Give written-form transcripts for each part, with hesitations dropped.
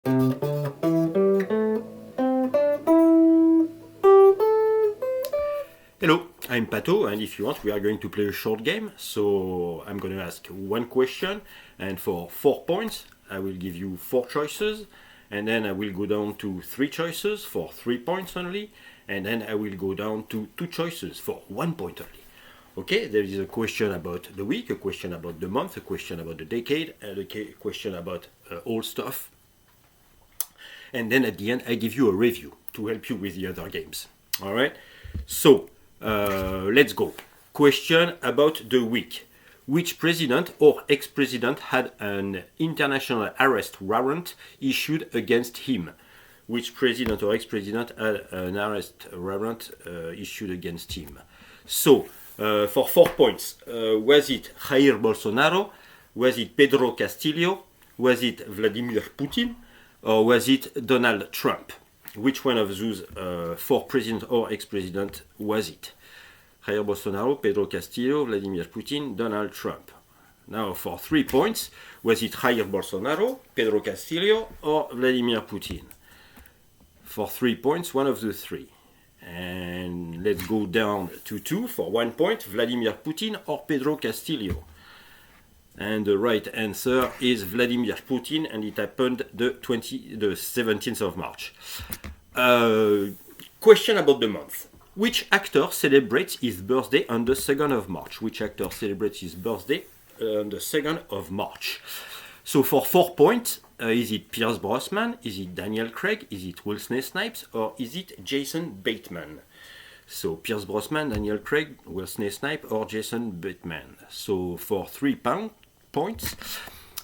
Hello, I'm Pato, and if you want, we are going to play a short game. So I'm going to ask one question, and for 4 points, I will give you 4 choices, and then I will go down to 3 choices for 3 points only, and then I will go down to 2 choices for 1 point only. Okay, there is a question about the week, a question about the month, a question about the decade, and a question about old stuff. And then at the end, I give you a review to help you with the other games. All right, so let's go. Question about the week. Which president or ex-president had an international arrest warrant issued against him? Which president or ex-president had an arrest warrant issued against him? So, for 4 points, was it Jair Bolsonaro? Was it Pedro Castillo? Was it Vladimir Putin? Or was it Donald Trump? Which one of those 4 presidents or ex-presidents was it? Jair Bolsonaro, Pedro Castillo, Vladimir Putin, Donald Trump. Now for 3 points, was it Jair Bolsonaro, Pedro Castillo, or Vladimir Putin? For 3 points, one of the 3. And let's go down to 2 for 1 point, Vladimir Putin or Pedro Castillo. And the right answer is Vladimir Putin, and it happened the 17th of March. Question about the month. Which actor celebrates his birthday on the 2nd of March? Which actor celebrates his birthday on the 2nd of March? So for 4 points, is it Pierce Brosnan? Is it Daniel Craig? Is it Wesley Snipes? Or is it Jason Bateman? So Pierce Brosnan, Daniel Craig, Wesley Snipes, or Jason Bateman. So for 3 points,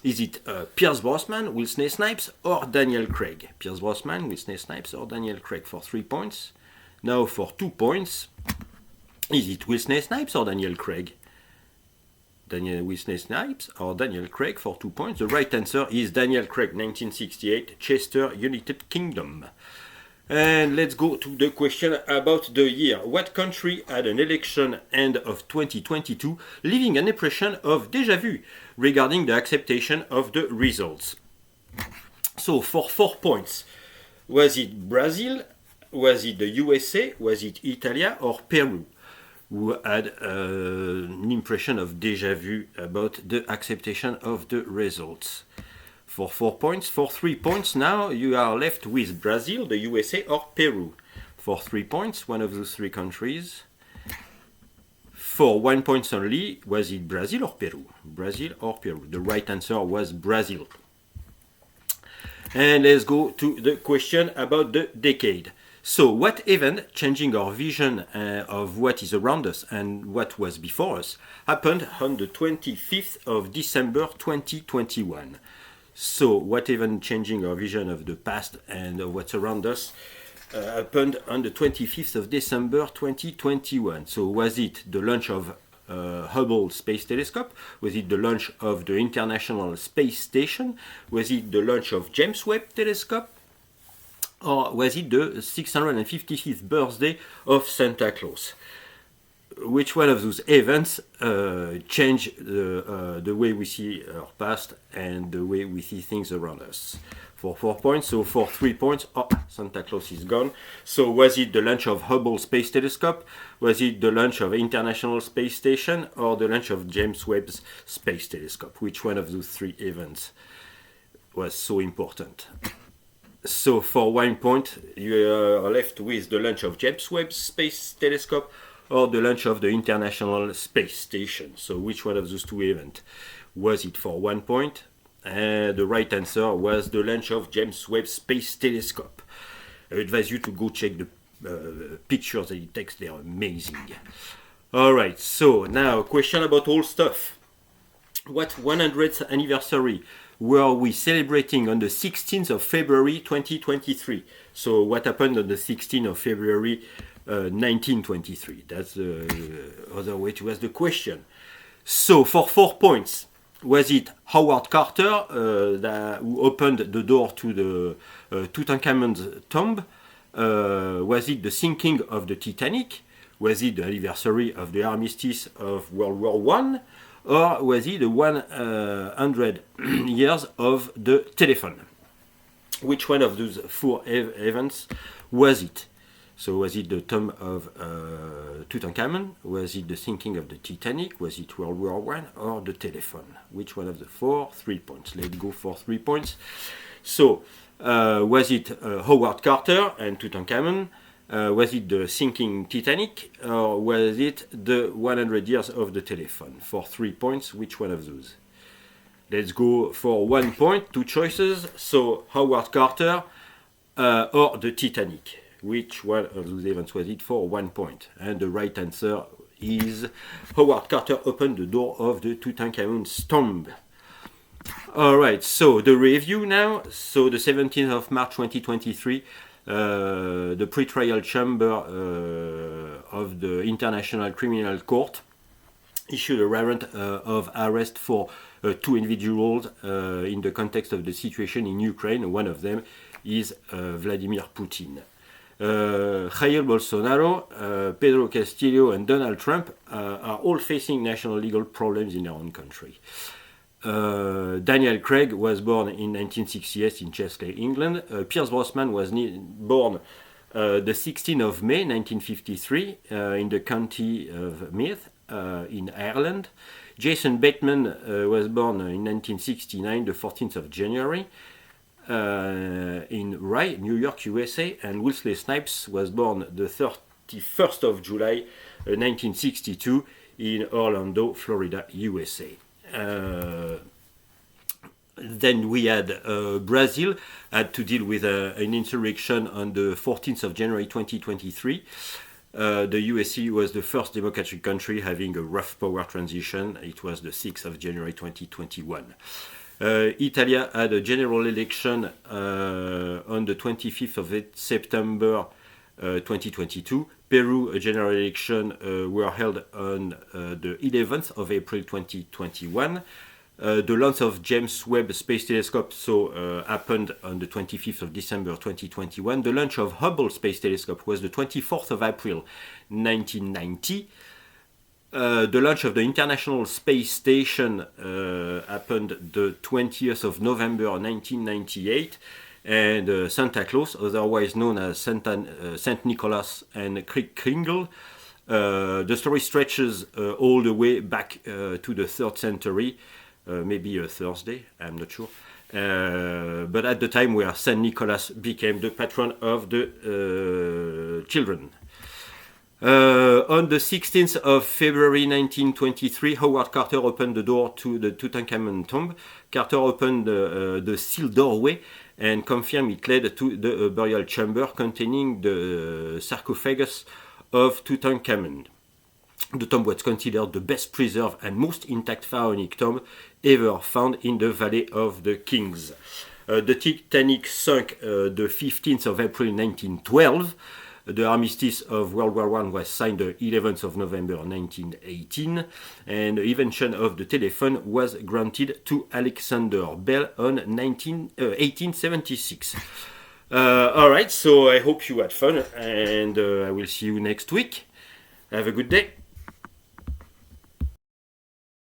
is it Pierce Brosnan, Wesley Snipes, or Daniel Craig? Pierce Brosnan, Wesley Snipes, or Daniel Craig for 3 points. Now for 2 points, is it Wesley Snipes or Daniel Craig? Wesley Snipes or Daniel Craig for 2 points. The right answer is Daniel Craig, 1968, Chester, United Kingdom. And let's go to the question about the year. What country had an election end of 2022, leaving an impression of déjà vu regarding the acceptation of the results? So for 4 points, was it Brazil? Was it the USA? Was it Italy or Peru? Who had an impression of déjà vu about the acceptation of the results? For 4 points, for 3 points now, you are left with Brazil, the USA, or Peru. For 3 points, one of those 3 countries. For 1 point only, was it Brazil or Peru? Brazil or Peru? The right answer was Brazil. And let's go to the question about the decade. So, what event, changing our vision of what is around us and what was before us, happened on the 25th of December 2021? So, what event, changing our vision of the past and of what's around us, happened on the 25th of December 2021? So, was it the launch of Hubble Space Telescope? Was it the launch of the International Space Station? Was it the launch of James Webb Telescope? Or was it the 655th birthday of Santa Claus? Which one of those events changed the way we see our past and the way we see things around us? For 4 points, so for 3 points, Santa Claus is gone. So was it the launch of Hubble Space Telescope? Was it the launch of International Space Station? Or the launch of James Webb's Space Telescope? Which one of those 3 events was so important? So for 1 point, you are left with the launch of James Webb Space Telescope or the launch of the International Space Station. So which one of those 2 events was it for 1 point? The right answer was the launch of James Webb Space Telescope. I advise you to go check the pictures that it takes. They are amazing. Alright, so now a question about old stuff. What 100th anniversary were we celebrating on the 16th of February 2023? So what happened on the 16th of February 1923? That's the other way to ask the question. So for 4 points, was it Howard Carter who opened the door to the Tutankhamun's tomb? Was it the sinking of the Titanic? Was it the anniversary of the armistice of World War I? Or was it the 100 years of the telephone? Which one of those four events was it? So was it the tomb of Tutankhamun? Was it the sinking of the Titanic? Was it World War I or the telephone? Which one of the four? 3 points. Let's go for 3 points. So was it Howard Carter and Tutankhamun? Was it the sinking Titanic? Or was it the 100 years of the telephone? For 3 points, which one of those? Let's go for 1 point, 2 choices. So Howard Carter or the Titanic. Which one of those events was it for 1 point? And the right answer is Howard Carter opened the door of the Tutankhamun's tomb. Alright, so the review now. So the 17th of March 2023, the pre-trial chamber of the International Criminal Court issued a warrant of arrest for 2 individuals in the context of the situation in Ukraine. One of them is Vladimir Putin. Jair Bolsonaro, Pedro Castillo, and Donald Trump are all facing national legal problems in their own country. Daniel Craig was born in 1968 in Chester, England. Pierce Brosnan was born the 16th of May 1953 in the county of Meath in Ireland. Jason Bateman was born in 1969, the 14th of January. In Rye, New York, USA, and Wesley Snipes was born the 31st of July 1962 in Orlando, Florida, USA. Then we had Brazil had to deal with an insurrection on the 14th of January 2023. The USA was the first democratic country having a rough power transition. It was the 6th of January 2021. Italy had a general election on the 25th of September 2022. Peru, a general election were held on the 11th of April 2021. The launch of James Webb Space Telescope happened on the 25th of December 2021. The launch of Hubble Space Telescope was the 24th of April 1990. The launch of the International Space Station happened the 20th of November 1998, and Santa Claus, otherwise known as Saint Nicholas and Kringle, the story stretches all the way back to the 3rd century, maybe a Thursday, I'm not sure. But at the time where Saint Nicholas became the patron of the children. On the 16th of February 1923, Howard Carter opened the door to the Tutankhamun tomb. Carter opened the sealed doorway and confirmed it led to the burial chamber containing the sarcophagus of Tutankhamun. The tomb was considered the best preserved and most intact pharaonic tomb ever found in the Valley of the Kings. The Titanic sunk the 15th of April 1912. The armistice of World War I was signed the 11th of November 1918, and the invention of the telephone was granted to Alexander Bell on 1876. Alright, so I hope you had fun, and I will see you next week. Have a good day.